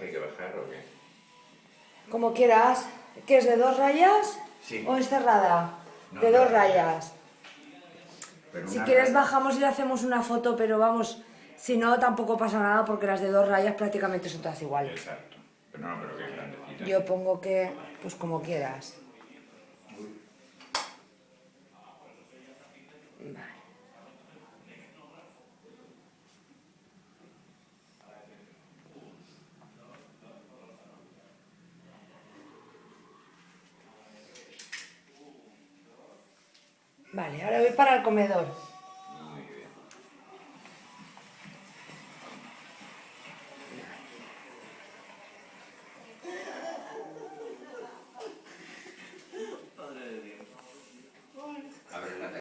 baje hay que bajar o qué? Como quieras. ¿Qué es de 2 rayas? Sí. ¿O es cerrada? No, De no, 2 no. rayas. Pero Si una quieres raya- bajamos y le hacemos una foto, pero vamos, si no tampoco pasa nada porque las de 2 rayas prácticamente son todas iguales. Exacto. Pero no, pero que es grandecita. Yo pongo que, pues como quieras. Vale. Vale, ahora voy para el comedor.